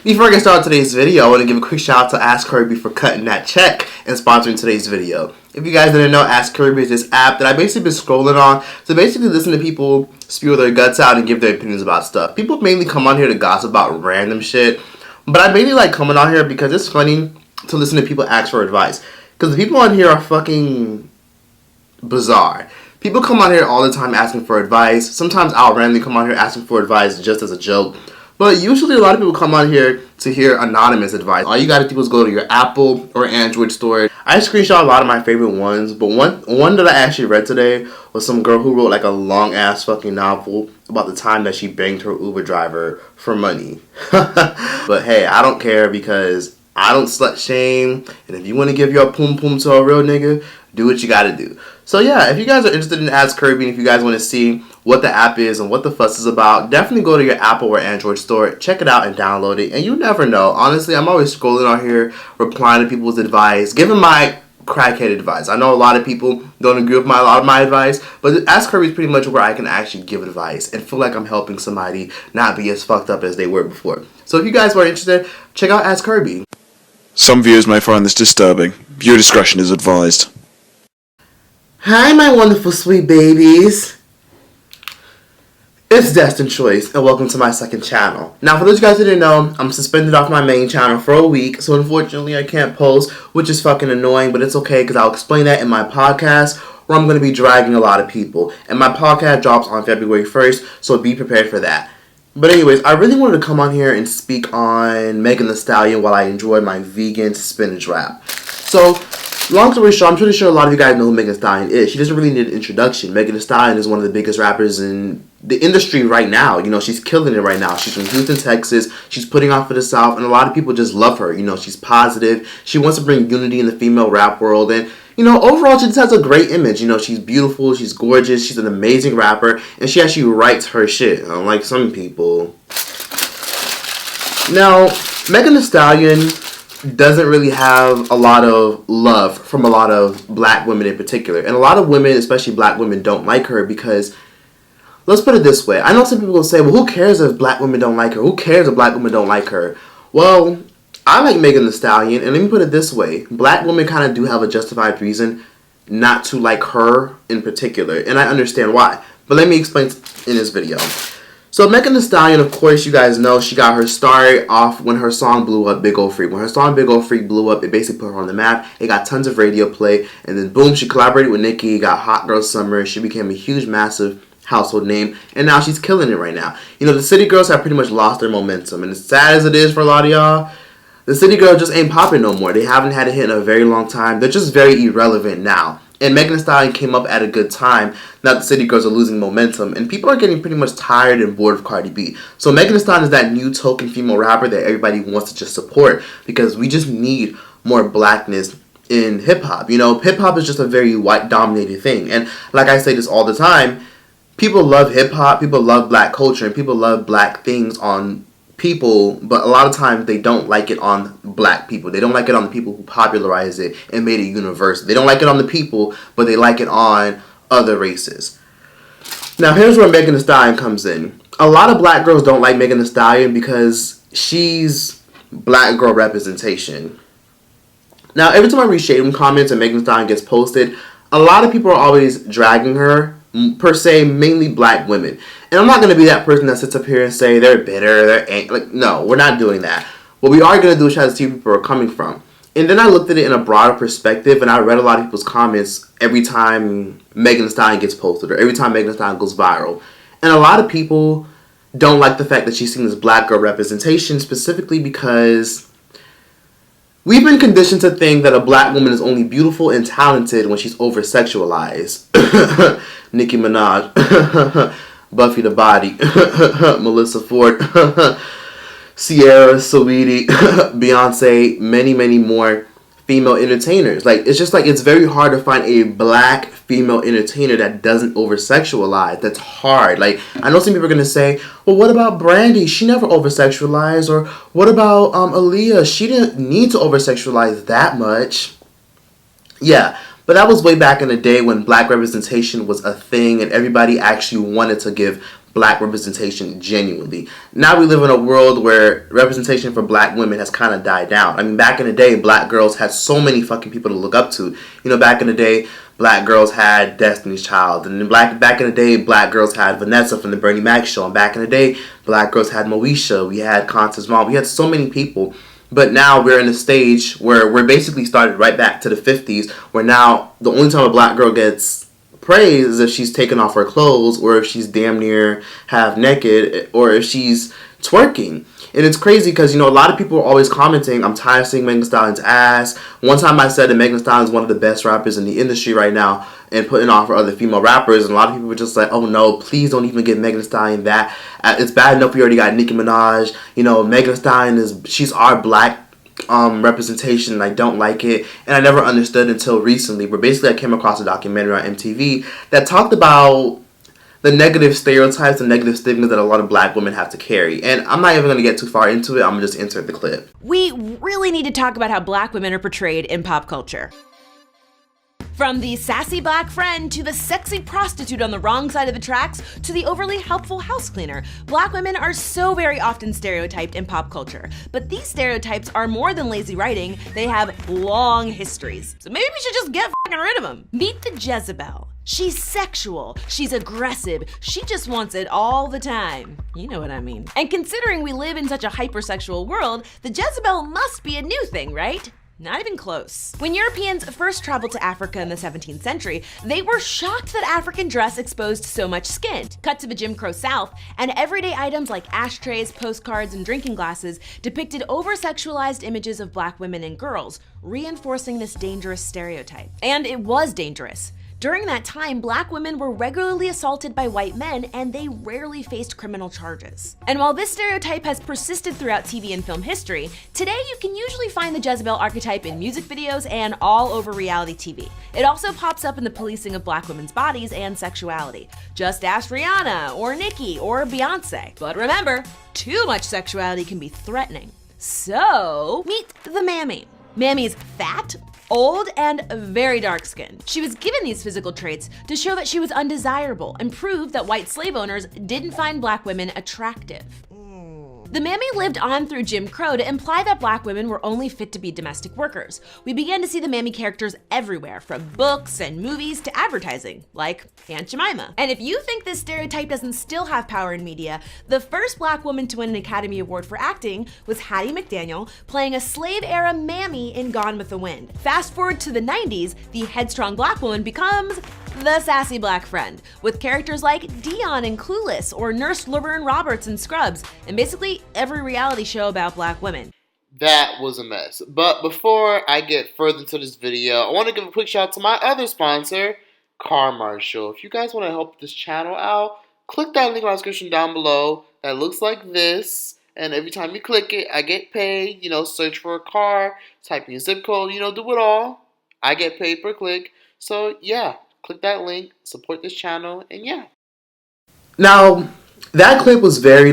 Before I get started today's video, I want to give a quick shout out to Ask Kirby for cutting that check and sponsoring today's video. If you guys didn't know, Ask Kirby is this app that I basically been scrolling on to basically listen to people spew their guts out and give their opinions about stuff. People mainly come on here to gossip about random shit, but I mainly like coming on here because it's funny to listen to people ask for advice. Because the people on here are fucking bizarre. People come on here all the time asking for advice. Sometimes I'll randomly come on here asking for advice just as a joke. But usually a lot of people come on here to hear anonymous advice. All you gotta do is go to your Apple or Android store. I screenshot a lot of my favorite ones, but one that I actually read today was some girl who wrote like a long ass fucking novel about the time that she banged her Uber driver for money. But hey, I don't care because I don't slut shame, and if you want to give your pum pum to a real nigga, do what you gotta do. So yeah, if you guys are interested in Ask Kirby, and if you guys want to see what the app is and what the fuss is about, definitely go to your Apple or Android store, check it out and download it, and you never know. Honestly, I'm always scrolling on here, replying to people's advice, giving my crackhead advice. I know a lot of people don't agree with a lot of my advice, but Ask Kirby is pretty much where I can actually give advice and feel like I'm helping somebody not be as fucked up as they were before. So if you guys are interested, check out Ask Kirby. Some viewers may find this disturbing. Viewer discretion is advised. Hi, my wonderful sweet babies. It's Destined Choice, and welcome to my second channel. Now, for those of you guys who didn't know, I'm suspended off my main channel for a week, so unfortunately I can't post, which is fucking annoying, but it's okay, because I'll explain that in my podcast, where I'm going to be dragging a lot of people. And my podcast drops on February 1st, so be prepared for that. But anyways, I really wanted to come on here and speak on Megan Thee Stallion while I enjoy my vegan spinach wrap. So, long story short, I'm pretty sure a lot of you guys know who Megan Thee Stallion is. She doesn't really need an introduction. Megan Thee Stallion is one of the biggest rappers in the industry right now. You know, she's killing it right now. She's from Houston, Texas. She's putting on for the South, and a lot of people just love her. You know, she's positive. She wants to bring unity in the female rap world, and you know, overall, she just has a great image. You know, she's beautiful, she's gorgeous, she's an amazing rapper, and she actually writes her shit, unlike some people. Now, Megan Thee Stallion doesn't really have a lot of love from a lot of black women in particular. And a lot of women, especially black women, don't like her because, let's put it this way. I know some people will say, well, who cares if black women don't like her? Who cares if black women don't like her? Well, I like Megan Thee Stallion, and let me put it this way. Black women kind of do have a justified reason not to like her in particular, and I understand why. But let me explain in this video. So Megan Thee Stallion, of course, you guys know, she got her start off when her song blew up, Big Ol' Freak. When her song Big Ol' Freak blew up, it basically put her on the map. It got tons of radio play, and then boom, she collaborated with Nicki, got Hot Girl Summer. She became a huge, massive household name, and now she's killing it right now. You know, the city girls have pretty much lost their momentum, and as sad as it is for a lot of y'all, the city girls just ain't popping no more. They haven't had a hit in a very long time. They're just very irrelevant now. And Megan Thee Stallion came up at a good time. Now the city girls are losing momentum, and people are getting pretty much tired and bored of Cardi B. So Megan Thee Stallion is that new token female rapper that everybody wants to just support because we just need more blackness in hip-hop. You know, hip-hop is just a very white-dominated thing. And like I say this all the time, people love hip-hop, people love black culture, and people love black things on people, but a lot of times they don't like it on black people. They don't like it on the people who popularized it and made it universal. They don't like it on the people, but they like it on other races. Now here's where Megan Thee Stallion comes in. A lot of black girls don't like Megan Thee Stallion because she's black girl representation. Now every time I read shade room comments and Megan Thee Stallion gets posted, a lot of people are always dragging her, per se, mainly black women. And I'm not going to be that person that sits up here and say they're bitter, they're angry. Like, no, we're not doing that. What we are going to do is try to see where people are coming from. And then I looked at it in a broader perspective, and I read a lot of people's comments every time Megan Thee Stallion gets posted or every time Megan Thee Stallion goes viral. And a lot of people don't like the fact that she's seen this black girl representation, specifically because we've been conditioned to think that a black woman is only beautiful and talented when she's over-sexualized. Nicki Minaj, Buffy the Body, Melissa Ford, Sierra, Saweetie, Beyonce, many, many more female entertainers. Like, it's just like, it's very hard to find a black female entertainer that doesn't over-sexualize. That's hard. Like, I know some people are going to say, well, what about Brandy? She never over-sexualized. Or what about Aaliyah? She didn't need to over-sexualize that much. Yeah. But that was way back in the day when black representation was a thing and everybody actually wanted to give black representation genuinely. Now we live in a world where representation for black women has kind of died down. I mean, back in the day, black girls had so many fucking people to look up to. You know, back in the day, black girls had Destiny's Child. And then back in the day, black girls had Vanessa from the Bernie Mac show. And back in the day, black girls had Moesha. We had Constance Vaughn. We had so many people. But now we're in a stage where we're basically started right back to the 50s, where now the only time a black girl gets praise is if she's taking off her clothes, or if she's damn near half naked, or if she's twerking. And it's crazy because, you know, a lot of people are always commenting, I'm tired of seeing Megan Thee Stallion's ass. One time I said that Megan Thee Stallion is one of the best rappers in the industry right now and putting on for other female rappers. And a lot of people were just like, oh no, please don't even give Megan Thee Stallion that. It's bad enough we already got Nicki Minaj. You know, Megan Thee Stallion she's our black representation, and I don't like it. And I never understood until recently, where basically I came across a documentary on MTV that talked about the negative stereotypes and negative stigmas that a lot of black women have to carry. And I'm not even going to get too far into it. I'm going to just insert the clip. We really need to talk about how black women are portrayed in pop culture. From the sassy black friend to the sexy prostitute on the wrong side of the tracks to the overly helpful house cleaner, black women are so very often stereotyped in pop culture. But these stereotypes are more than lazy writing, they have long histories. So maybe we should just get fucking rid of them. Meet the Jezebel. She's sexual, she's aggressive, she just wants it all the time. You know what I mean. And considering we live in such a hypersexual world, the Jezebel must be a new thing, right? Not even close. When Europeans first traveled to Africa in the 17th century, they were shocked that African dress exposed so much skin. Cut to the Jim Crow South, and everyday items like ashtrays, postcards, and drinking glasses depicted over-sexualized images of black women and girls, reinforcing this dangerous stereotype. And it was dangerous. During that time, black women were regularly assaulted by white men, and they rarely faced criminal charges. And while this stereotype has persisted throughout TV and film history, today you can usually find the Jezebel archetype in music videos and all over reality TV. It also pops up in the policing of black women's bodies and sexuality. Just ask Rihanna, or Nicki, or Beyonce. But remember, too much sexuality can be threatening. So, meet the Mammy. Mammy's fat, old, and very dark-skinned. She was given these physical traits to show that she was undesirable and prove that white slave owners didn't find black women attractive. The Mammy lived on through Jim Crow to imply that black women were only fit to be domestic workers. We began to see the Mammy characters everywhere, from books and movies to advertising, like Aunt Jemima. And if you think this stereotype doesn't still have power in media, the first black woman to win an Academy Award for acting was Hattie McDaniel, playing a slave-era Mammy in Gone with the Wind. Fast forward to the 90s, the headstrong black woman becomes the sassy black friend, with characters like Dion in Clueless or Nurse Laverne Roberts in Scrubs, and basically every reality show about black women. That was a mess. But before I get further into this video, I want to give a quick shout out to my other sponsor, Car Marshal. If you guys want to help this channel out, click that link in the description down below that looks like this. And every time you click it, I get paid. You know, search for a car, type in your zip code, you know, do it all. I get paid per click. So yeah, click that link, support this channel, and yeah. Now, that clip was very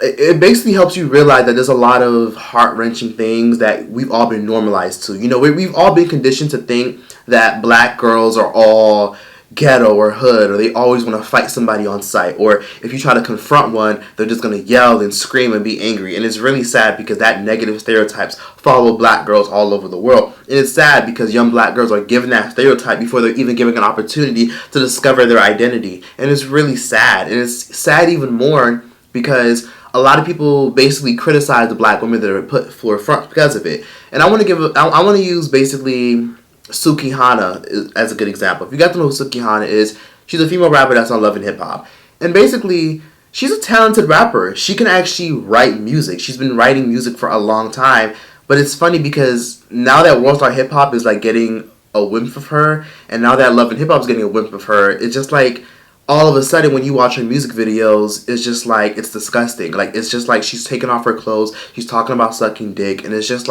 it basically helps you realize that there's a lot of heart-wrenching things that we've all been normalized to. You know, we've all been conditioned to think that black girls are all ghetto or hood, or they always want to fight somebody on sight, or if you try to confront one, they're just going to yell and scream and be angry. And it's really sad because that negative stereotypes follow black girls all over the world. And it's sad because young black girls are given that stereotype before they're even given an opportunity to discover their identity. And it's really sad. And it's sad even more because a lot of people basically criticize the black women that are put forefront because of it. And I want to use basically Suki Hana as a good example. If you got to know who Suki Hana is, she's a female rapper that's on Love and Hip Hop. And basically, she's a talented rapper. She can actually write music. She's been writing music for a long time. But it's funny because now that Worldstar Hip Hop is getting a whiff of her, and now that Love and Hip Hop is getting a whiff of her, it's just all of a sudden when you watch her music videos, it's just it's disgusting. It's just she's taking off her clothes, she's talking about sucking dick, and it's just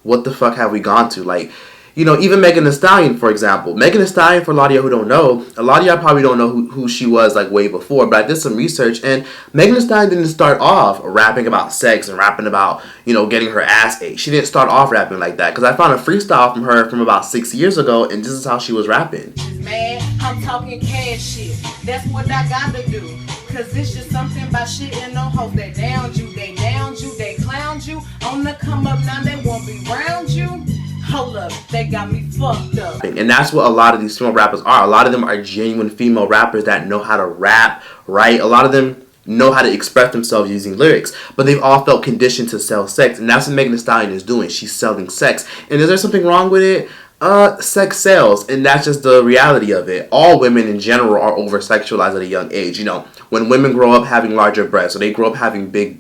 what the fuck have we gone to? You know, even Megan Thee Stallion, for example. Megan Thee Stallion, for a lot of y'all who don't know, a lot of y'all probably don't know who she was way before, but I did some research, and Megan Thee Stallion didn't start off rapping about sex and rapping about, you know, getting her ass ate. She didn't start off rapping like that, because I found a freestyle from her from about 6 years ago, and this is how she was rapping. Man, I'm talking cash shit. That's what I gotta do. Cause it's just something about shit and no hoes that downed you, they clowned you. On the come up now, they won't be round you. Hold up, they got me fucked up. And that's what a lot of these female rappers are. A lot of them are genuine female rappers that know how to rap, right? A lot of them know how to express themselves using lyrics, but they've all felt conditioned to sell sex, and that's what Megan Thee Stallion is doing. She's selling sex. And is there something wrong with it? Sex sells, and that's just the reality of it. All women in general are over-sexualized at a young age. You know, when women grow up having larger breasts, or they grow up having big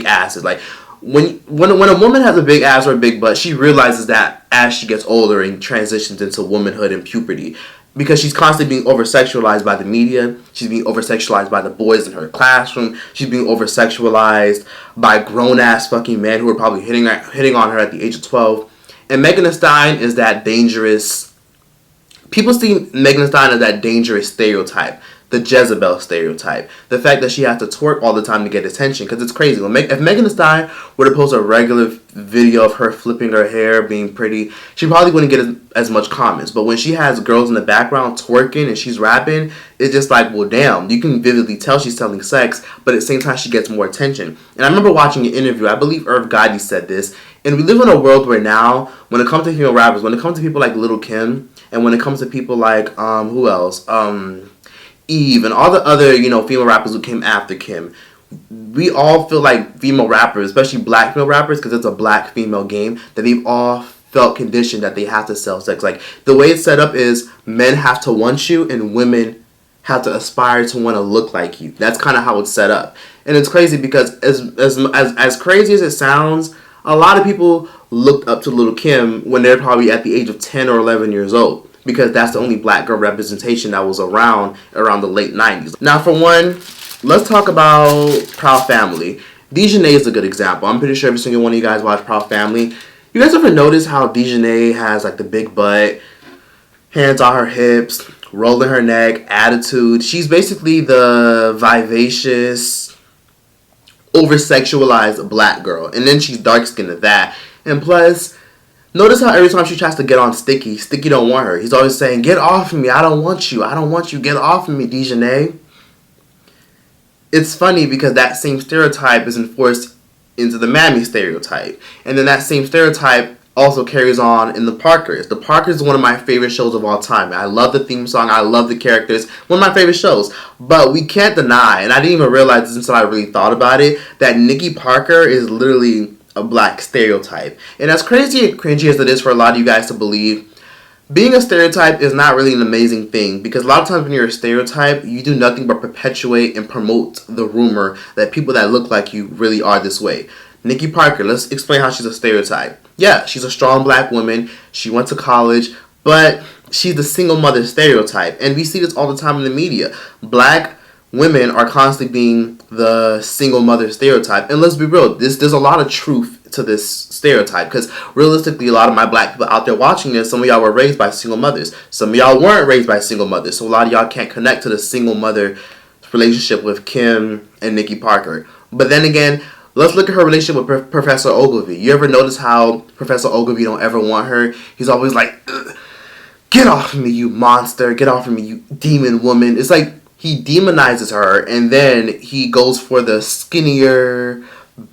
asses, like when a woman has a big ass or a big butt, she realizes that as she gets older and transitions into womanhood and puberty, because she's constantly being over-sexualized by the media. She's being over-sexualized by the boys in her classroom. She's being over-sexualized by grown-ass fucking men who are probably hitting on her at the age of 12. And Megan Thee Stallion is that dangerous... People see Megan Thee Stallion as that dangerous stereotype. The Jezebel stereotype. The fact that she has to twerk all the time to get attention. Because it's crazy. If Megan Thee Stallion were to post a regular video of her flipping her hair, being pretty, she probably wouldn't get as much comments. But when she has girls in the background twerking and she's rapping, it's just like, well, damn. You can vividly tell she's selling sex, but at the same time, she gets more attention. And I remember watching an interview. I believe Irv Gotti said this. And we live in a world where now, when it comes to female rappers, when it comes to people like Lil' Kim, and when it comes to people like, who else? Eve and all the other, female rappers who came after Kim, we all feel like female rappers, especially black female rappers, because it's a black female game, that they've all felt conditioned that they have to sell sex. Like, the way it's set up is men have to want you and women have to aspire to want to look like you. That's kind of how it's set up. And it's crazy because as crazy as it sounds, a lot of people looked up to Lil' Kim when they're probably at the age of 10 or 11 years old, because that's the only black girl representation that was around the late 90s. Now, for one, let's talk about Proud Family. Dejanay is a good example. I'm pretty sure every single one of you guys watch Proud Family. You guys ever notice how Dejanay has like the big butt, hands on her hips, rolling her neck, attitude? She's basically the vivacious, over-sexualized black girl. And then she's dark-skinned at that. And plus, notice how every time she tries to get on Sticky don't want her. He's always saying, get off of me. I don't want you. Get off of me, Dejanay. It's funny because that same stereotype is enforced into the Mammy stereotype. And then that same stereotype also carries on in The Parkers. The Parkers is one of my favorite shows of all time. I love the theme song. I love the characters. One of my favorite shows. But we can't deny, and I didn't even realize this until I really thought about it, that Nikki Parker is literally a black stereotype. And as crazy and cringy as it is for a lot of you guys to believe, being a stereotype is not really an amazing thing, because a lot of times when you're a stereotype, you do nothing but perpetuate and promote the rumor that people that look like you really are this way. Nikki Parker, let's explain how she's a stereotype. Yeah, she's a strong black woman. She went to college, but she's the single mother stereotype. And we see this all the time in the media. Black women are constantly being the single mother stereotype. And let's be real, there's a lot of truth to this stereotype, because realistically, a lot of my black people out there watching this, some of y'all were raised by single mothers. Some of y'all weren't raised by single mothers. So a lot of y'all can't connect to the single mother relationship with Kim and Nikki Parker. But then again, let's look at her relationship with Professor Ogilvy. You ever notice how Professor Ogilvy don't ever want her? He's always like, get off of me, you monster. Get off of me, you demon woman. It's like he demonizes her, and then he goes for the skinnier,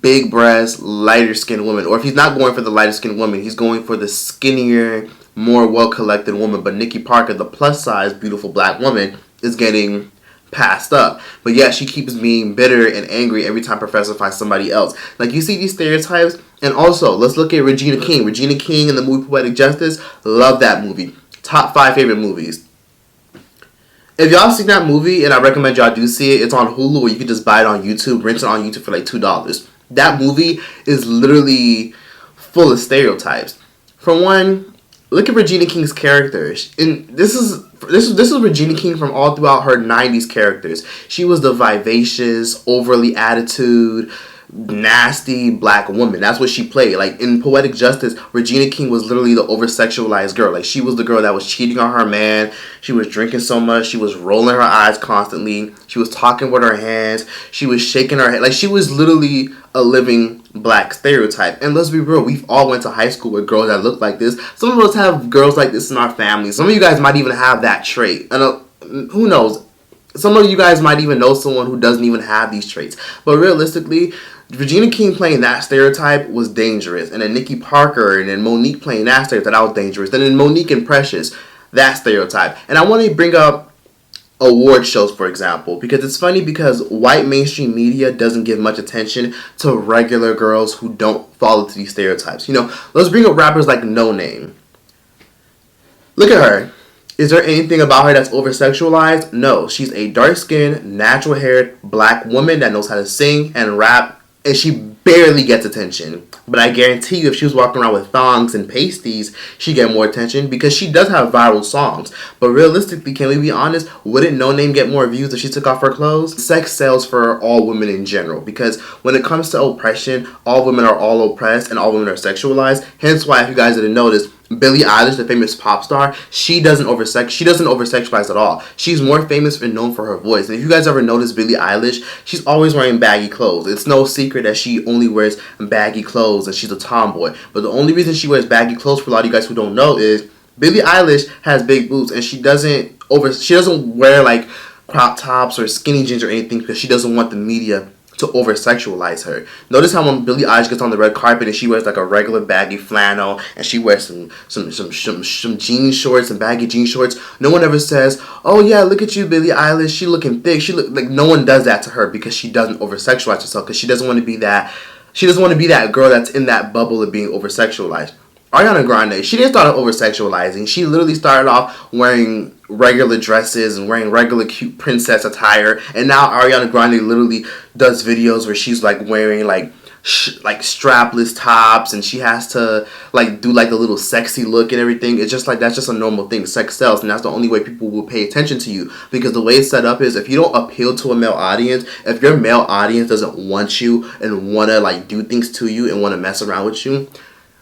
big breast, lighter skinned woman. Or if he's not going for the lighter skinned woman, he's going for the skinnier, more well-collected woman. But Nikki Parker, the plus-size, beautiful black woman, is getting passed up. But yeah, she keeps being bitter and angry every time Professor finds somebody else. Like, you see these stereotypes. And also, let's look at Regina King. Regina King in the movie Poetic Justice. Love that movie. Top 5 favorite movies. If y'all seen that movie, and I recommend y'all do see it, it's on Hulu, or you can just buy it on YouTube, rent it on YouTube for like $2. That movie is literally full of stereotypes. For one, look at Regina King's characters. And this is Regina King from all throughout her 90s characters. She was the vivacious, overly attitude, nasty black woman. That's what she played. Like, in Poetic Justice, Regina King was literally the over-sexualized girl. Like, she was the girl that was cheating on her man. She was drinking so much. She was rolling her eyes constantly. She was talking with her hands. She was shaking her head. Like, she was literally a living black stereotype. And let's be real, we've all went to high school with girls that look like this. Some of us have girls like this in our family. Some of you guys might even have that trait. And who knows? some of you guys might even know someone who doesn't even have these traits. But realistically, Regina King playing that stereotype was dangerous. And then Nikki Parker and then Monique playing that stereotype, that was dangerous. And then Monique and Precious, that stereotype. And I want to bring up award shows, for example, because it's funny because white mainstream media doesn't give much attention to regular girls who don't fall into these stereotypes. You know, let's bring up rappers like No Name. Look at her. Is there anything about her that's over-sexualized? No. She's a dark-skinned, natural-haired black woman that knows how to sing and rap, and she barely gets attention. But I guarantee you, if she was walking around with thongs and pasties, she'd get more attention because she does have viral songs. But realistically, can we be honest? Wouldn't No Name get more views if she took off her clothes? Sex sells for all women in general because when it comes to oppression, all women are all oppressed and all women are sexualized. Hence why, if you guys didn't notice, Billie Eilish, the famous pop star, she doesn't over-sexualize at all. She's more famous and known for her voice. And if you guys ever notice Billie Eilish, she's always wearing baggy clothes. It's no secret that she only wears baggy clothes and she's a tomboy. But the only reason she wears baggy clothes, for a lot of you guys who don't know, is Billie Eilish has big boobs and she doesn't wear like crop tops or skinny jeans or anything because she doesn't want the media to over-sexualize her. Notice how when Billie Eilish gets on the red carpet and she wears like a regular baggy flannel and she wears some jean shorts and baggy jean shorts, no one ever says, "Oh yeah, look at you, Billie Eilish, she looking thick." She look like, no one does that to her because she doesn't over-sexualize herself because she doesn't want to be that girl that's in that bubble of being over-sexualized. Ariana Grande, she didn't start over-sexualizing. She literally started off wearing regular dresses and wearing regular cute princess attire. And now Ariana Grande literally does videos where she's like wearing like strapless tops and she has to like do like a little sexy look and everything. It's just like, that's just a normal thing. Sex sells, and that's the only way people will pay attention to you, because the way it's set up is if you don't appeal to a male audience, if your male audience doesn't want you and want to like do things to you and want to mess around with you,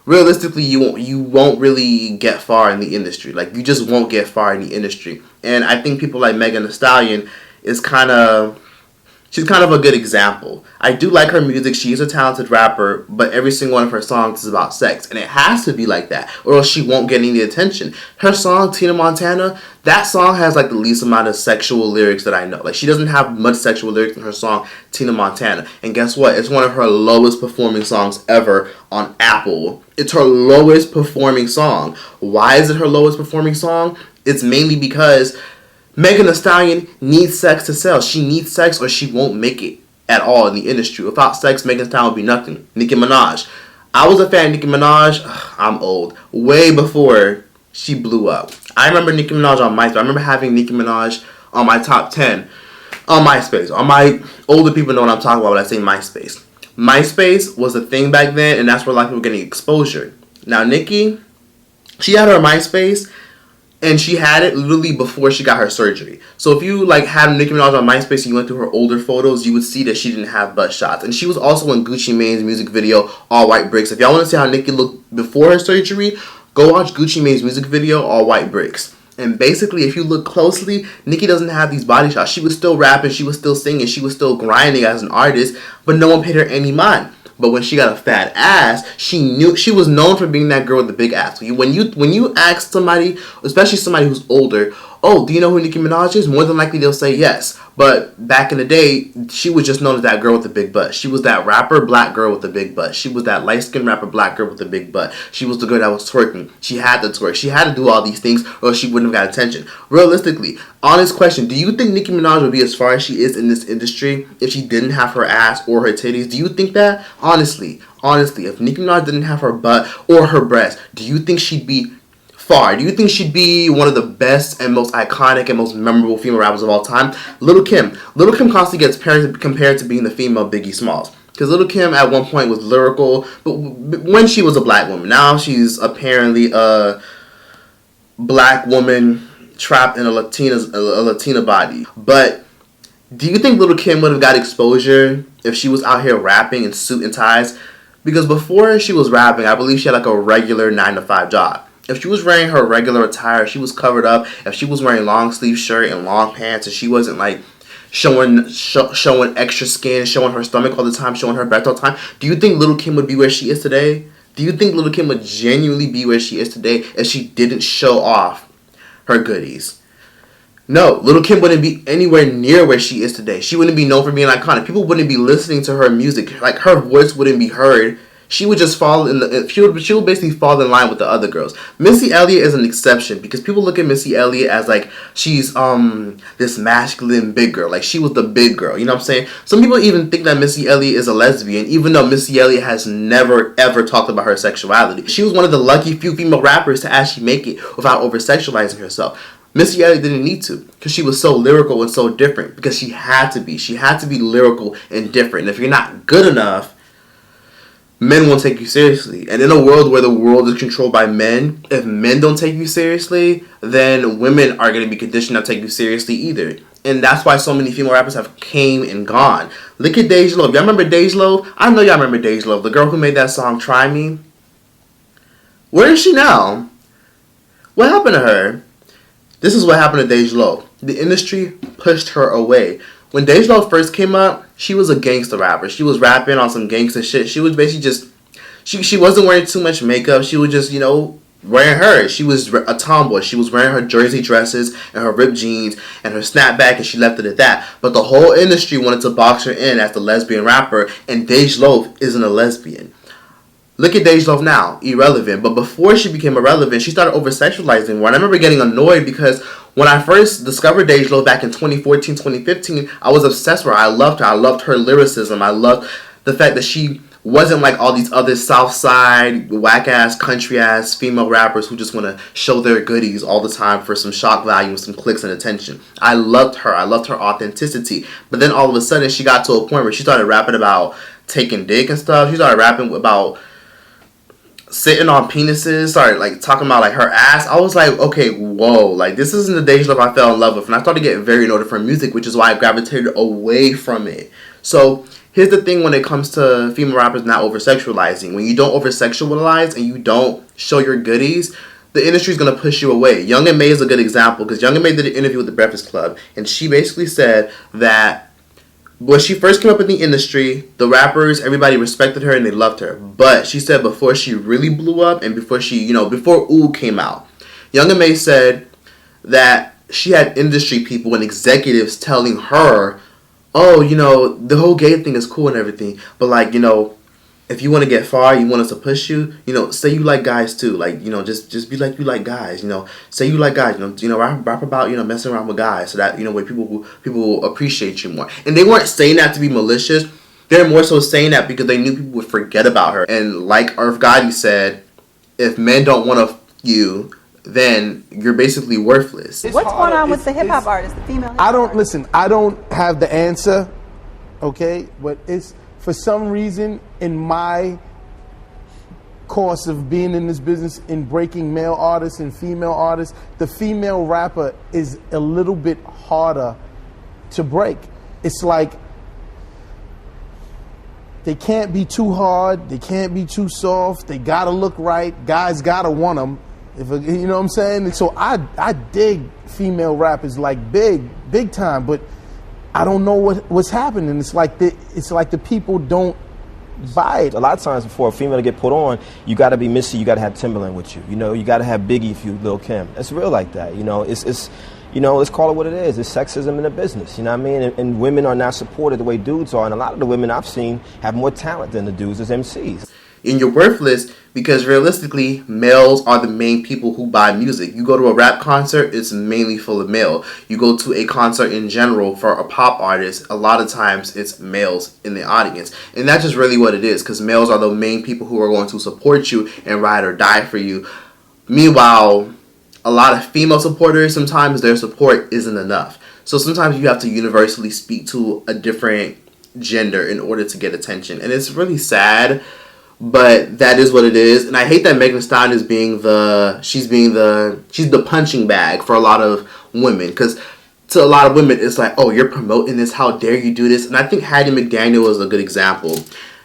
realistically, you won't really get far in the industry. Like, you just won't get far in the industry. And I think people like Megan Thee Stallion she's kind of a good example. I do like her music. She's a talented rapper, but every single one of her songs is about sex. And it has to be like that, or else she won't get any attention. Her song, Tina Montana, that song has like the least amount of sexual lyrics that I know. Like, she doesn't have much sexual lyrics in her song, Tina Montana. And guess what? It's one of her lowest performing songs ever on Apple. It's her lowest performing song. Why is it her lowest performing song? It's mainly because Megan Thee Stallion needs sex to sell. She needs sex or she won't make it at all in the industry. Without sex, Megan Thee Stallion would be nothing. Nicki Minaj. I was a fan of Nicki Minaj. I'm old. Way before she blew up. I remember Nicki Minaj on MySpace. I remember having Nicki Minaj on my top 10 on MySpace. On my older people know what I'm talking about when I say MySpace. MySpace was a thing back then, and that's where a lot of people were getting exposure. Now, Nicki, she had her MySpace, and she had it literally before she got her surgery. So if you like had Nicki Minaj on MySpace and you went through her older photos, you would see that she didn't have butt shots. And she was also in Gucci Mane's music video, All White Bricks. If y'all want to see how Nicki looked before her surgery, go watch Gucci Mane's music video, All White Bricks. And basically, if you look closely, Nicki doesn't have these body shots. She was still rapping, she was still singing, she was still grinding as an artist, but no one paid her any mind. But when she got a fat ass, she was known for being that girl with the big ass. When you ask somebody, especially somebody who's older, "Oh, do you know who Nicki Minaj is?" More than likely they'll say yes. But back in the day, she was just known as that girl with the big butt. She was that rapper black girl with the big butt. She was that light-skinned rapper black girl with the big butt. She was the girl that was twerking. She had to twerk. She had to do all these things or she wouldn't have got attention. Realistically, honest question, do you think Nicki Minaj would be as far as she is in this industry if she didn't have her ass or her titties? Do you think that? Honestly, if Nicki Minaj didn't have her butt or her breast, do you think she'd be far? Do you think she'd be one of the best and most iconic and most memorable female rappers of all time? Lil' Kim. Lil' Kim constantly gets compared to being the female Biggie Smalls. Because Lil' Kim at one point was lyrical, but when she was a black woman. Now she's apparently a black woman trapped in a Latina body. But do you think Lil' Kim would have got exposure if she was out here rapping in suit and ties? Because before she was rapping, I believe she had like a regular 9-to-5 job. If she was wearing her regular attire, she was covered up. If she was wearing long sleeve shirt and long pants, and she wasn't like showing extra skin, showing her stomach all the time, showing her breast all the time, do you think Lil' Kim would be where she is today? Do you think Lil' Kim would genuinely be where she is today if she didn't show off her goodies? No, Little Kim wouldn't be anywhere near where she is today. She wouldn't be known for being iconic. People wouldn't be listening to her music. Like, her voice wouldn't be heard. She would just fall in the. She would basically fall in line with the other girls. Missy Elliott is an exception because people look at Missy Elliott as like she's this masculine big girl. Like, she was the big girl. You know what I'm saying? Some people even think that Missy Elliott is a lesbian, even though Missy Elliott has never ever talked about her sexuality. She was one of the lucky few female rappers to actually make it without over sexualizing herself. Missy Elliott didn't need to because she was so lyrical and so different because she had to be. She had to be lyrical and different. And if you're not good enough, men won't take you seriously. And in a world where the world is controlled by men, if men don't take you seriously, then women are going to be conditioned not to take you seriously either. And that's why so many female rappers have came and gone. Look at Dej Loaf. Y'all remember Dej Loaf? I know y'all remember Dej Loaf, the girl who made that song Try Me. Where is she now? What happened to her? This is what happened to Dej Loaf. The industry pushed her away. When Dej Loaf first came up, she was a gangster rapper. She was rapping on some gangster shit. She was basically just... She wasn't wearing too much makeup. She was just, wearing her. She was a tomboy. She was wearing her jersey dresses and her ripped jeans and her snapback, and she left it at that. But the whole industry wanted to box her in as the lesbian rapper, and Dej Loaf isn't a lesbian. Look at Dej Loaf now, irrelevant. But before she became irrelevant, she started over-sexualizing more. And I remember getting annoyed because when I first discovered Dej Loaf back in 2014, 2015, I was obsessed with her. I loved her. I loved her lyricism. I loved the fact that she wasn't like all these other Southside, whack-ass, country-ass female rappers who just want to show their goodies all the time for some shock value and some clicks and attention. I loved her. I loved her authenticity. But then all of a sudden, she got to a point where she started rapping about taking dick and stuff. She started rapping about sitting on penises, started like talking about like her ass. I was like, okay, whoa, like this isn't the Dej Loaf I fell in love with. And I started getting very annoyed with her music, which is why I gravitated away from it. So here's the thing when it comes to female rappers not over-sexualizing. When you don't over-sexualize and you don't show your goodies, the industry's going to push you away. Young and May is a good example because Young and May did an interview with The Breakfast Club, and she basically said that when she first came up in the industry, the rappers, everybody respected her and they loved her. But she said before she really blew up and before she, before Ooh came out, Young and May said that she had industry people and executives telling her, oh, the whole gay thing is cool and everything, but like, if you want to get far, you want us to push you, say you like guys too, like, just be like you like guys, say you like guys, rap about, messing around with guys, so that, way people will appreciate you more. And they weren't saying that to be malicious. They're more so saying that because they knew people would forget about her. And like Irv Gotti said, if men don't want you, then you're basically worthless. What's going on with the hip hop artists, the female? I don't have the answer, okay? But it's for some reason in my course of being in this business, in breaking male artists and female artists, the female rapper is a little bit harder to break. It's like they can't be too hard, they can't be too soft, they gotta look right, guys gotta want them. You know what I'm saying? And so I dig female rappers like big time, but I don't know what's happening. It's like the people don't buy it. A lot of times before a female to get put on, you got to be Missy, you got to have Timberland with you. You got to have Biggie if you Lil Kim. It's real like that. It's let's call it what it is. It's sexism in the business. You know what I mean? And women are not supported the way dudes are. And a lot of the women I've seen have more talent than the dudes as MCs. And you're worthless because realistically, males are the main people who buy music. You go to a rap concert, it's mainly full of male. You go to a concert in general for a pop artist, a lot of times it's males in the audience. And that's just really what it is, because males are the main people who are going to support you and ride or die for you. Meanwhile, a lot of female supporters, sometimes their support isn't enough. So sometimes you have to universally speak to a different gender in order to get attention. And it's really sad. But that is what it is. And I hate that Megan Thee Stallion is she's the punching bag for a lot of women. Because to a lot of women, it's like, oh, you're promoting this, how dare you do this? And I think Hattie McDaniel is a good example.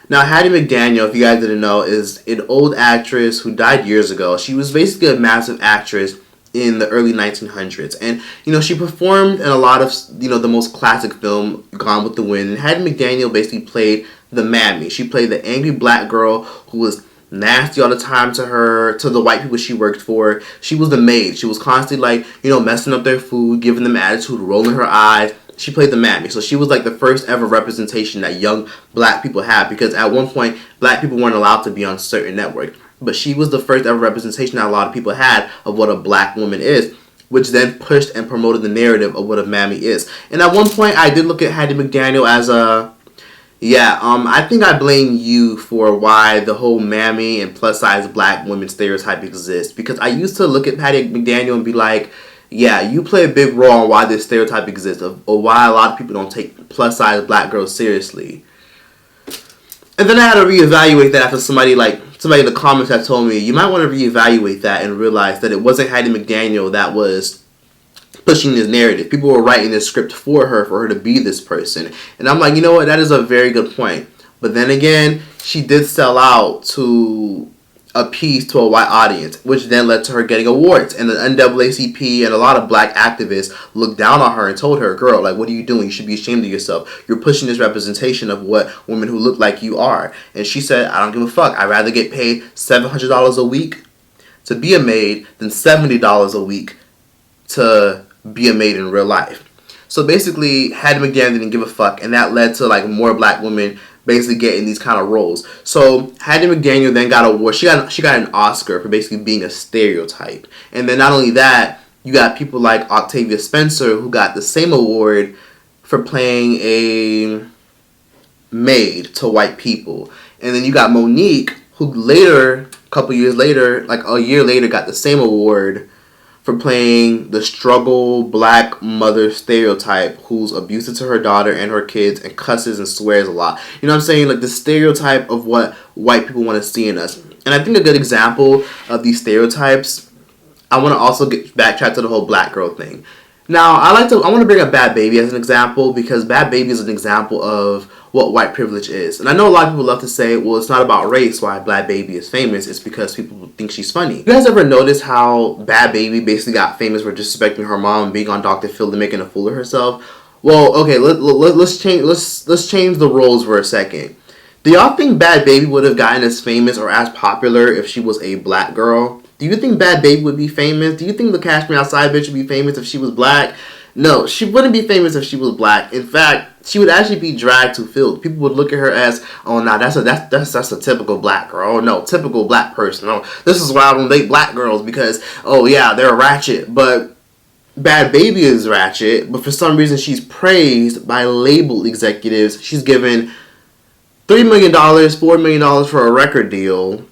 Now, Hattie McDaniel, if you guys didn't know, is an old actress who died years ago. She was basically a massive actress in the early 1900s. And, she performed in a lot of, the most classic film, Gone with the Wind. And Hattie McDaniel basically played the mammy. She played the angry black girl who was nasty all the time to her, to the white people she worked for. She was the maid. She was constantly like, messing up their food, giving them attitude, rolling her eyes. She played the mammy. So she was like the first ever representation that young black people had, because at one point, black people weren't allowed to be on certain networks. But she was the first ever representation that a lot of people had of what a black woman is, which then pushed and promoted the narrative of what a mammy is. And at one point, I did look at Hattie McDaniel as I think I blame you for why the whole mammy and plus-size black women stereotype exists. Because I used to look at Hattie McDaniel and be like, yeah, you play a big role on why this stereotype exists, or why a lot of people don't take plus-size black girls seriously. And then I had to reevaluate that after somebody in the comments had told me, you might want to reevaluate that and realize that it wasn't Hattie McDaniel that was pushing this narrative. People were writing this script for her to be this person. And I'm like, you know what, that is a very good point. But then again, she did sell out to appease to a white audience, which then led to her getting awards. And the NAACP and a lot of black activists looked down on her and told her, girl, like, what are you doing? You should be ashamed of yourself. You're pushing this representation of what women who look like you are. And she said, I don't give a fuck. I'd rather get paid $700 a week to be a maid than $70 a week to be a maid in real life. So basically, Hattie McDaniel didn't give a fuck, and that led to like more black women basically getting these kind of roles. So Hattie McDaniel then got an award. She got an Oscar for basically being a stereotype. And then not only that, you got people like Octavia Spencer who got the same award for playing a maid to white people. And then you got Monique, who later, a couple years later, like a year later, got the same award for playing the struggle black mother stereotype who's abusive to her daughter and her kids and cusses and swears a lot. You know what I'm saying? Like the stereotype of what white people want to see in us. And I think a good example of these stereotypes, I want to also backtrack to the whole black girl thing. Now, I want to bring up Bad Baby as an example, because Bad Baby is an example of what white privilege is. And I know a lot of people love to say, well, it's not about race why Bad Baby is famous. It's because people think she's funny. You guys ever notice how Bad Baby basically got famous for disrespecting her mom and being on Dr. Phil and making a fool of herself? Well, okay, let's change the roles for a second. Do y'all think Bad Baby would have gotten as famous or as popular if she was a black girl? Do you think Bad Baby would be famous? Do you think the Cash Me Outside bitch would be famous if she was black? No, she wouldn't be famous if she was black. In fact, she would actually be dragged to filth. People would look at her as, oh, nah, that's a typical black girl. Oh, no, typical black person. Oh, this is why I don't date black girls, because, oh, yeah, they're ratchet. But Bad Baby is ratchet, but for some reason she's praised by label executives. She's given $3 million, $4 million for a record deal.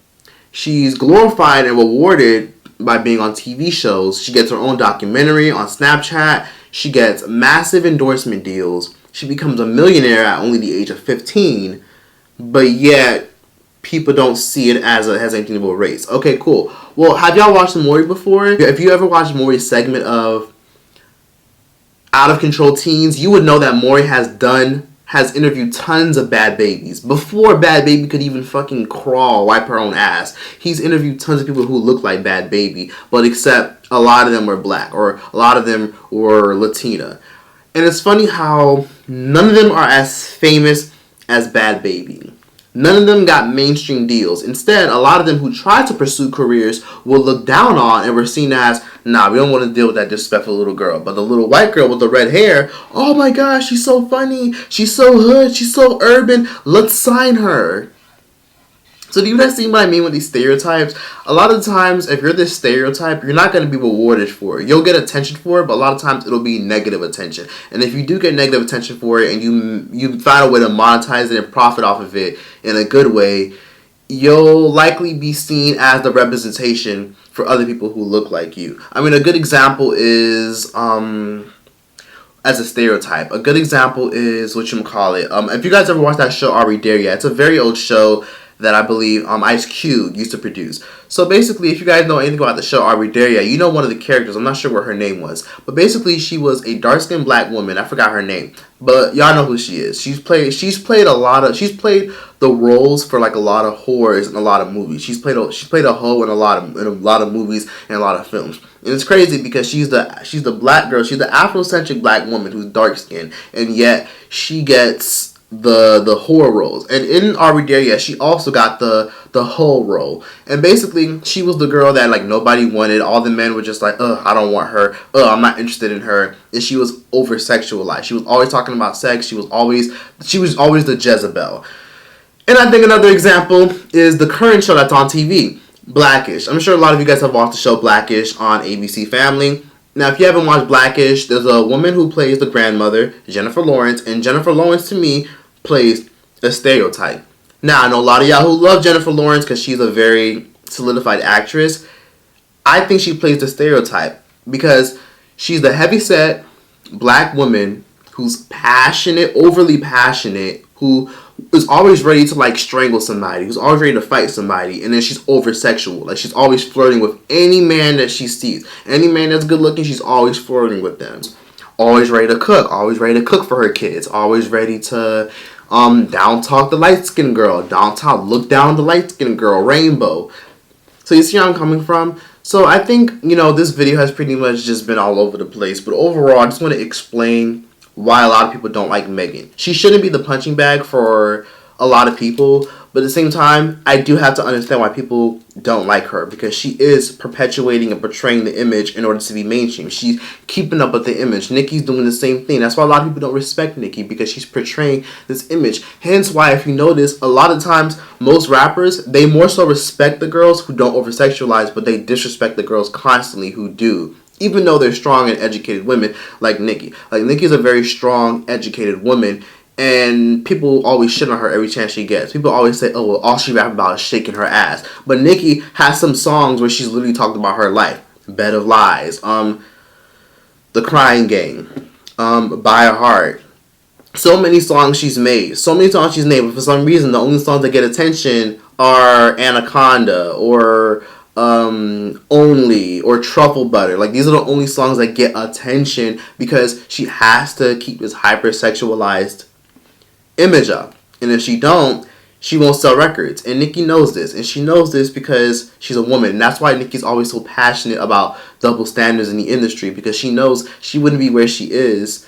She's glorified and rewarded by being on TV shows. She gets her own documentary on Snapchat. She gets massive endorsement deals. She becomes a millionaire at only the age of 15. But yet, people don't see it as it has anything to do with race. Okay, cool. Well, have y'all watched Maury before? If you ever watched Maury's segment of Out of Control Teens, you would know that Maury has interviewed tons of Bad Babies. Before Bad Baby could even fucking crawl, wipe her own ass, he's interviewed tons of people who look like Bad Baby, but except a lot of them were black, or a lot of them were Latina. And it's funny how none of them are as famous as Bad Baby. None of them got mainstream deals. Instead, a lot of them who tried to pursue careers were looked down on and were seen as, nah, we don't want to deal with that disrespectful little girl. But the little white girl with the red hair, oh my gosh, she's so funny, she's so hood, she's so urban, let's sign her. So do you guys see what I mean with these stereotypes? A lot of times, if you're this stereotype, you're not going to be rewarded for it. You'll get attention for it, but a lot of times it'll be negative attention. And if you do get negative attention for it and you find a way to monetize it and profit off of it in a good way, you'll likely be seen as the representation for other people who look like you. I mean, a good example is as a stereotype. A good example is whatchamacallit. If you guys ever watched that show, Are We There Yet? It's a very old show that I believe Ice Cube used to produce. So basically, if you guys know anything about the show Are We There Yet, you know one of the characters. I'm not sure what her name was. But basically, she was a dark-skinned black woman. I forgot her name. But y'all know who she is. She's played the roles for like a lot of whores in a lot of movies. She's played a hoe in a lot of movies and a lot of films. And it's crazy because she's the black girl. She's the Afrocentric black woman who's dark-skinned. And yet, she gets the whore roles. And in Are We There Yet, she also got the hoe role. And basically, she was the girl that like nobody wanted. All the men were just like, ugh, I don't want her. Ugh, I'm not interested in her. And she was over sexualized. She was always talking about sex. She was always the Jezebel. And I think another example is the current show that's on TV, Blackish. I'm sure a lot of you guys have watched the show Blackish on ABC Family. Now, if you haven't watched Blackish, there's a woman who plays the grandmother, Jennifer Lawrence, and Jennifer Lawrence, to me, plays a stereotype. Now, I know a lot of y'all who love Jennifer Lawrence because she's a very solidified actress. I think she plays the stereotype because she's the heavyset black woman who's passionate, overly passionate, who is always ready to like strangle somebody, who's always ready to fight somebody, and then she's over sexual. Like she's always flirting with any man that she sees. Any man that's good looking, she's always flirting with them. Always ready to cook for her kids, always ready to down talk the light skinned girl, look down the light skinned girl, rainbow. So you see where I'm coming from? So I think, this video has pretty much just been all over the place, but overall I just want to explain why a lot of people don't like Megan. She shouldn't be the punching bag for a lot of people, but at the same time, I do have to understand why people don't like her, because she is perpetuating and portraying the image in order to be mainstream. She's keeping up with the image. Nicki's doing the same thing. That's why a lot of people don't respect Nicki, because she's portraying this image. Hence why, if you notice, a lot of times, most rappers, they more so respect the girls who don't over-sexualize, but they disrespect the girls constantly who do. Even though they're strong and educated women like Nicki. Like, Nicki's a very strong, educated woman, and people always shit on her every chance she gets. People always say, oh, well, all she rap about is shaking her ass. But Nicki has some songs where she's literally talked about her life. Bed of Lies, The Crying Game, By a Heart. So many songs she's made. But for some reason, the only songs that get attention are Anaconda or Only or Truffle Butter. Like, these are the only songs that get attention because she has to keep this hypersexualized image up. And if she don't, she won't sell records. And Nicki knows this. And she knows this because she's a woman. And that's why Nicki's always so passionate about double standards in the industry, because she knows she wouldn't be where she is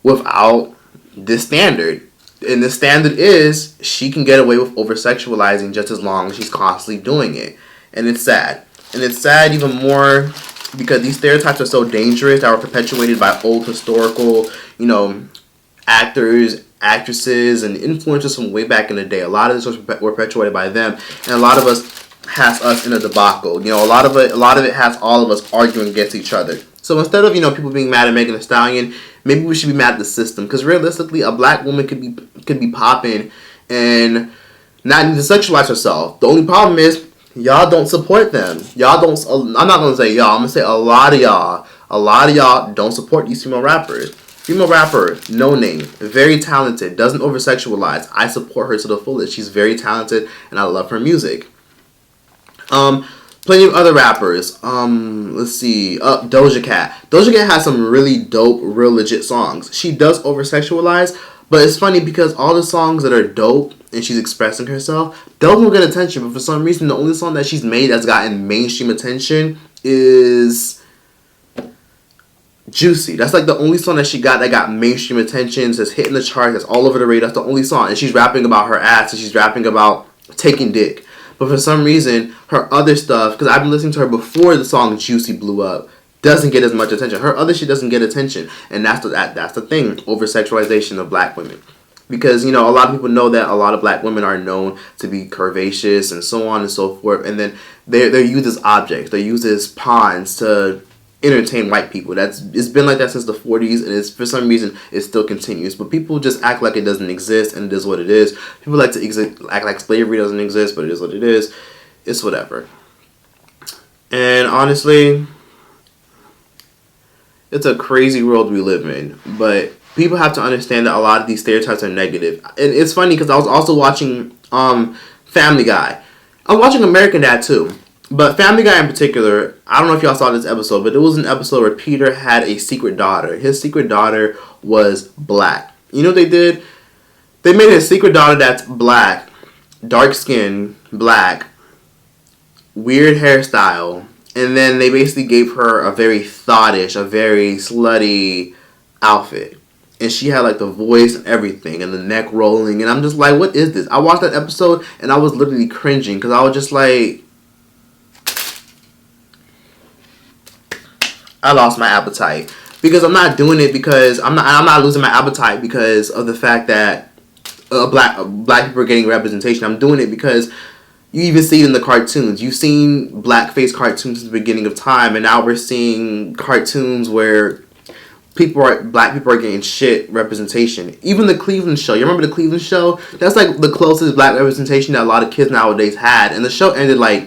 without this standard. And the standard is she can get away with over-sexualizing just as long as she's constantly doing it. And it's sad. And it's sad even more because these stereotypes are so dangerous that were perpetuated by old historical, actors, actresses, and influencers from way back in the day. A lot of this was perpetuated by them. And a lot of us has us in a debacle. A lot of it has all of us arguing against each other. So instead of, people being mad at Megan Thee Stallion, maybe we should be mad at the system. Because realistically, a black woman could be popping and not need to sexualize herself. The only problem is y'all don't support them. Y'all don't. I'm not gonna say y'all. I'm gonna say a lot of y'all. A lot of y'all don't support these female rappers. Female rapper, no name, very talented, doesn't over sexualize. I support her to the fullest. She's very talented, and I love her music. Plenty of other rappers. Let's see. Doja Cat. Doja Cat has some really dope, real legit songs. She does over sexualize, but it's funny because all the songs that are dope and she's expressing herself, those will get attention. But for some reason, the only song that she's made that's gotten mainstream attention is Juicy. That's like the only song that she got that got mainstream attention, that's hitting the charts, that's all over the radio. That's the only song. And she's rapping about her ass, and she's rapping about taking dick. But for some reason, her other stuff, because I've been listening to her before the song Juicy blew up, doesn't get as much attention. Her other shit doesn't get attention. And that's the thing, over-sexualization of black women. Because, a lot of people know that a lot of black women are known to be curvaceous and so on and so forth. And then they're used as objects. They're used as pawns to entertain white people. It's been like that since the 40s, and for some reason it still continues. But people just act like it doesn't exist, and it is what it is. People like to act like slavery doesn't exist, but it is what it is. It's whatever. And honestly, it's a crazy world we live in. But people have to understand that a lot of these stereotypes are negative. And it's funny because I was also watching Family Guy. I was watching American Dad too. But Family Guy in particular, I don't know if y'all saw this episode, but it was an episode where Peter had a secret daughter. His secret daughter was black. You know what they did? They made a secret daughter that's black, dark skin, black, weird hairstyle, and then they basically gave her a very thottish, a very slutty outfit. And she had like the voice and everything and the neck rolling. And I'm just like, what is this? I watched that episode and I was literally cringing because I was just like, I lost my appetite. Because I'm not doing it because I'm not losing my appetite because of the fact that black people are getting representation. I'm doing it because you even see it in the cartoons. You've seen blackface cartoons since the beginning of time, and now we're seeing cartoons where black people are getting shit representation. Even the Cleveland show. You remember the Cleveland show? That's like the closest black representation that a lot of kids nowadays had. And the show ended like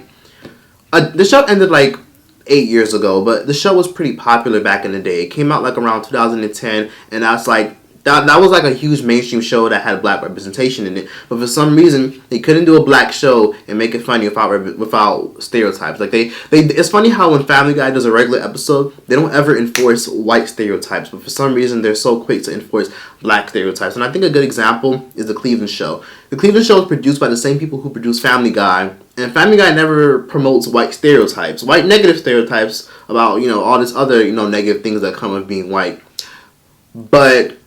8 years ago, but the show was pretty popular back in the day. It came out like around 2010, and that's like that was like a huge mainstream show that had black representation in it. But for some reason, they couldn't do a black show and make it funny without stereotypes. Like it's funny how when Family Guy does a regular episode, they don't ever enforce white stereotypes, but for some reason they're so quick to enforce black stereotypes. And I think a good example is the Cleveland show. The Cleveland show is produced by the same people who produce Family Guy, and Family Guy never promotes white stereotypes, white negative stereotypes about all this other negative things that come with being white, but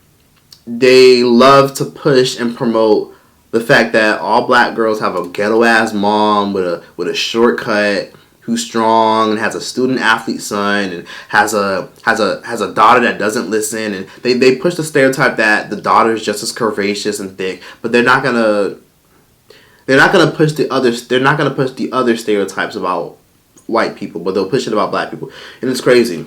they love to push and promote the fact that all black girls have a ghetto ass mom with a shortcut who's strong and has a student athlete son and has a daughter that doesn't listen, and they push the stereotype that the daughter is just as curvaceous and thick, but they're not gonna push the other stereotypes about white people, but they'll push it about black people, and it's crazy.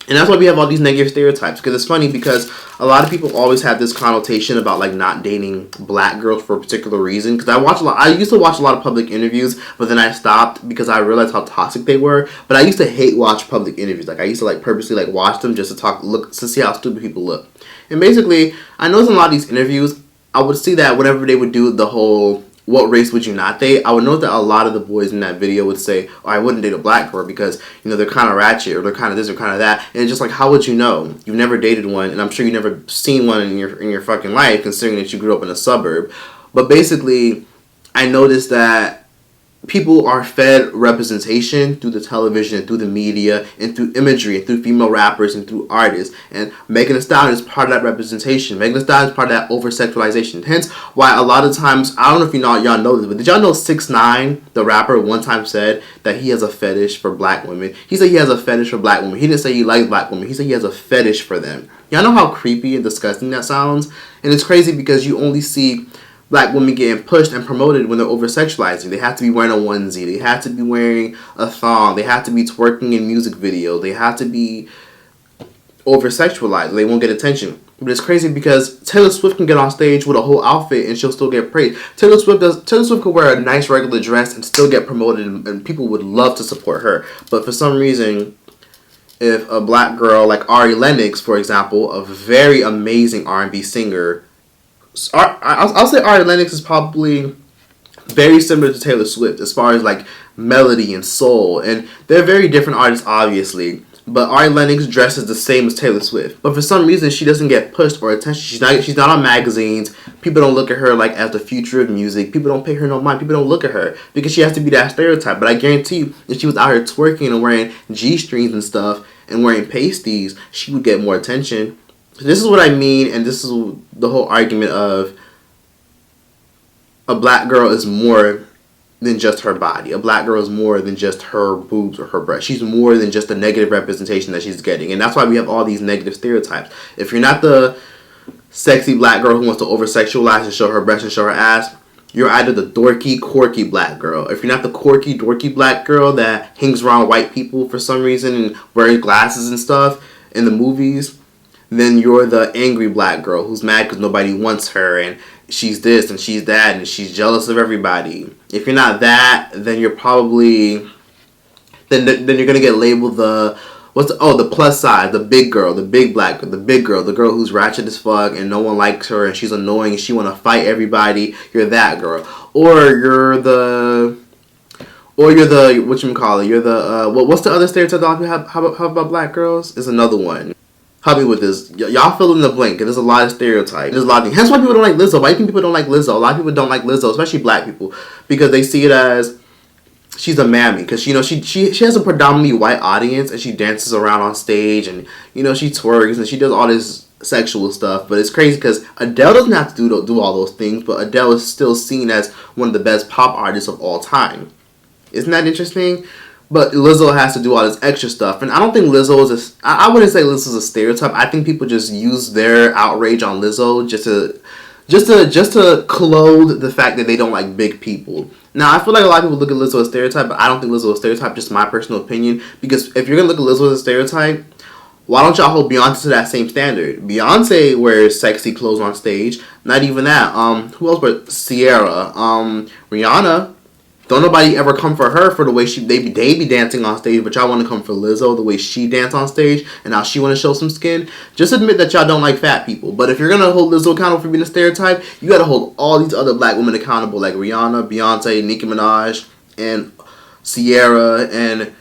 And that's why we have all these negative stereotypes. Because it's funny because a lot of people always have this connotation about like not dating black girls for a particular reason. Because I used to watch a lot of public interviews, but then I stopped because I realized how toxic they were. But I used to hate watch public interviews. Like I used to like purposely like watch them just to see how stupid people look. And basically, I noticed in a lot of these interviews, I would see that whenever they would do the whole what race would you not date, I would note that a lot of the boys in that video would say, oh, I wouldn't date a black girl because, they're kind of ratchet or they're kind of this or kind of that. And it's just like, how would you know? You've never dated one, and I'm sure you've never seen one in your fucking life, considering that you grew up in a suburb. But basically, I noticed that people are fed representation through the television and through the media and through imagery and through female rappers and through artists. And Megan Thee Stallion is part of that representation. Megan Thee Stallion is part of that over-sexualization. Hence why a lot of times, I don't know if y'all know this, but did y'all know 6ix9ine, the rapper, one time said that he has a fetish for black women? He said he has a fetish for black women. He didn't say he likes black women. He said he has a fetish for them. Y'all know how creepy and disgusting that sounds? And it's crazy because you only see black women getting pushed and promoted when they're over-sexualizing. They have to be wearing a onesie. They have to be wearing a thong. They have to be twerking in music videos. They have to be over-sexualized. They won't get attention. But it's crazy because Taylor Swift can get on stage with a whole outfit and she'll still get praised. Taylor Swift could wear a nice regular dress and still get promoted, and people would love to support her. But for some reason, if a black girl like Ari Lennox, for example, a very amazing R&B singer, I'll say Ari Lennox is probably very similar to Taylor Swift as far as like melody and soul, and they're very different artists obviously, but Ari Lennox dresses the same as Taylor Swift, but for some reason she doesn't get pushed or attention. She's not on magazines. People don't look at her like as the future of music. People don't pay her no mind. People don't look at her because she has to be that stereotype. But I guarantee you, if she was out here twerking and wearing G-strings and stuff and wearing pasties, she would get more attention. This is what I mean, and this is the whole argument of a black girl is more than just her body. A black girl is more than just her boobs or her breasts. She's more than just the negative representation that she's getting. And that's why we have all these negative stereotypes. If you're not the sexy black girl who wants to over-sexualize and show her breasts and show her ass, you're either the dorky, quirky black girl. If you're not the quirky, dorky black girl that hangs around white people for some reason and wears glasses and stuff in the movies, then you're the angry black girl who's mad because nobody wants her and she's this and she's that and she's jealous of everybody. If you're not that, then you're probably then you're gonna get labeled the plus size, the big girl, the big black girl, the girl who's ratchet as fuck and no one likes her and she's annoying and she wanna fight everybody. You're that girl, or you're the whatchamacallit, you're the what's the other stereotype that we have? How about black girls? Is another one. Help me with this. Y'all fill in the blank. There's a lot of stereotypes. There's a lot of things. Hence why people don't like Lizzo. White people don't like Lizzo. A lot of people don't like Lizzo, especially black people, because they see it as she's a mammy. Because she has a predominantly white audience and she dances around on stage and she twerks and she does all this sexual stuff. But it's crazy because Adele doesn't have to do all those things, but Adele is still seen as one of the best pop artists of all time. Isn't that interesting? But Lizzo has to do all this extra stuff, and I don't think Lizzo is I wouldn't say Lizzo is a stereotype. I think people just use their outrage on Lizzo just to clothe the fact that they don't like big people. Now, I feel like a lot of people look at Lizzo as a stereotype, but I don't think Lizzo is a stereotype, just my personal opinion. Because if you're going to look at Lizzo as a stereotype, why don't y'all hold Beyonce to that same standard? Beyonce wears sexy clothes on stage. Not even that. Who else but Sierra? Rihanna. Don't nobody ever come for her for the way they be dancing on stage, but y'all want to come for Lizzo, the way she dance on stage, and how she want to show some skin. Just admit that y'all don't like fat people. But if you're going to hold Lizzo accountable for being a stereotype, you got to hold all these other black women accountable, like Rihanna, Beyonce, Nicki Minaj, and Sierra, and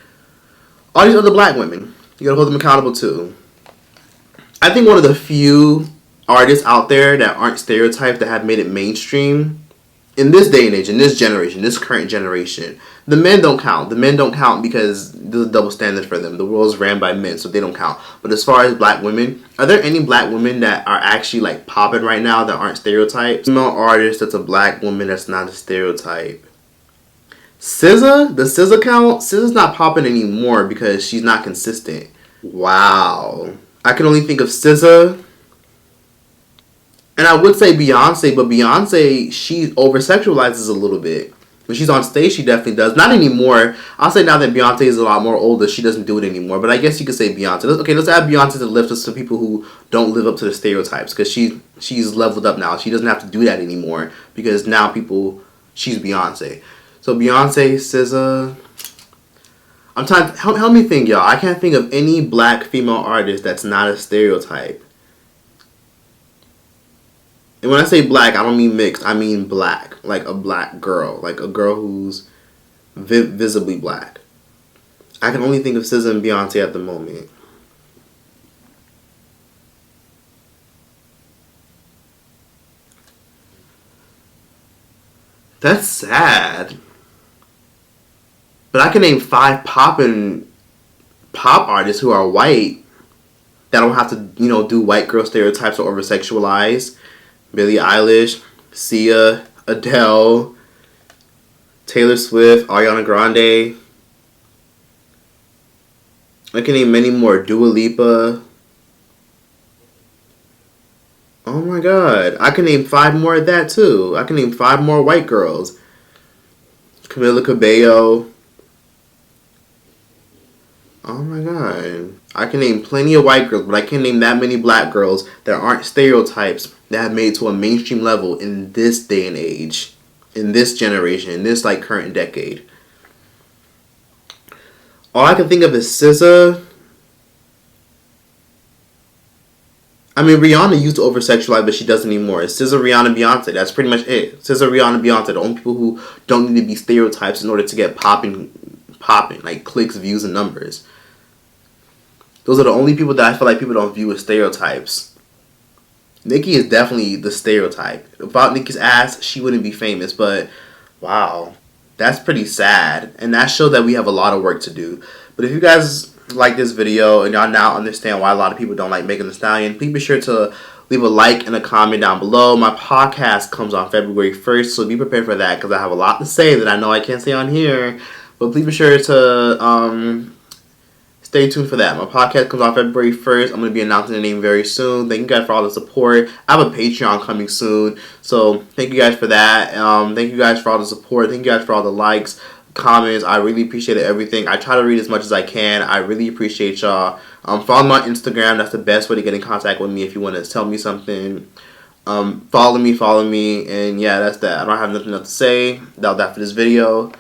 all these other black women. You got to hold them accountable too. I think one of the few artists out there that aren't stereotyped that have made it mainstream in this day and age, in this generation, this current generation, the men don't count. The men don't count because there's a double standard for them. The world's ran by men, so they don't count. But as far as black women, are there any black women that are actually like popping right now that aren't stereotypes? Female artist that's a black woman that's not a stereotype. SZA? The SZA count? SZA's not popping anymore because she's not consistent. Wow. I can only think of SZA. And I would say Beyonce, but Beyonce, she over-sexualizes a little bit. When she's on stage, she definitely does. Not anymore. I'll say now that Beyonce is a lot more older, she doesn't do it anymore. But I guess you could say Beyonce. Let's add Beyonce to the list of some people who don't live up to the stereotypes. Because she's leveled up now. She doesn't have to do that anymore. Because now she's Beyonce. So Beyonce, SZA. I'm trying to, help me think, y'all. I can't think of any black female artist that's not a stereotype. And when I say black, I don't mean mixed. I mean black. Like a black girl. Like a girl who's visibly black. I can only think of SZA and Beyonce at the moment. That's sad. But I can name 5 pop artists who are white that don't have to, do white girl stereotypes or over-sexualize. Billie Eilish, Sia, Adele, Taylor Swift, Ariana Grande. I can name many more. Dua Lipa. Oh my god. I can name 5 more of that too. I can name 5 more white girls. Camila Cabello. Oh my god. I can name plenty of white girls, but I can't name that many black girls that aren't stereotypes that have made it to a mainstream level in this day and age. In this generation. In this current decade. All I can think of is SZA. I mean, Rihanna used to over-sexualize, but she doesn't anymore. It's SZA, Rihanna, Beyonce. That's pretty much it. SZA, Rihanna, Beyonce. The only people who don't need to be stereotypes in order to get popping, like clicks, views, and numbers. Those are the only people that I feel like people don't view as stereotypes. Nicki is definitely the stereotype. Without Nicki's ass, she wouldn't be famous. But, wow. That's pretty sad. And that shows that we have a lot of work to do. But if you guys like this video and y'all now understand why a lot of people don't like Megan Thee Stallion, please be sure to leave a like and a comment down below. My podcast comes on February 1st, so be prepared for that because I have a lot to say that I know I can't say on here. But please be sure to stay tuned for that. My podcast comes on February 1st. I'm going to be announcing the name very soon. Thank you guys for all the support. I have a Patreon coming soon, so thank you guys for that. Thank you guys for all the support. Thank you guys for all the likes, comments. I really appreciate everything. I try to read as much as I can. I really appreciate y'all. Follow me on Instagram. That's the best way to get in contact with me if you want to tell me something. Follow me, and yeah, that's that. I don't have nothing else to say. That was that for this video.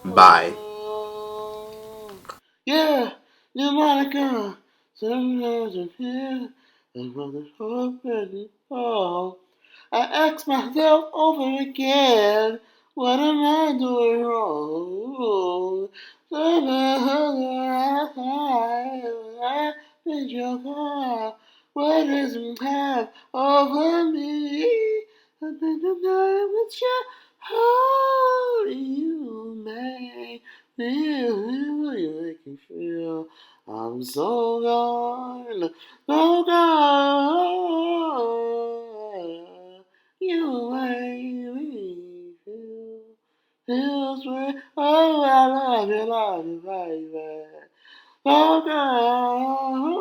Bye. Yeah, new Monica. Sometimes I'm here, and mother's hoping fall. I ask myself over again, what am I doing wrong? I bid your call. What does it have over me? I think the night with you, holding you, man. You make me feel I'm so gone, so gone. You make me feel sweet. Oh, I love you, baby. So gone.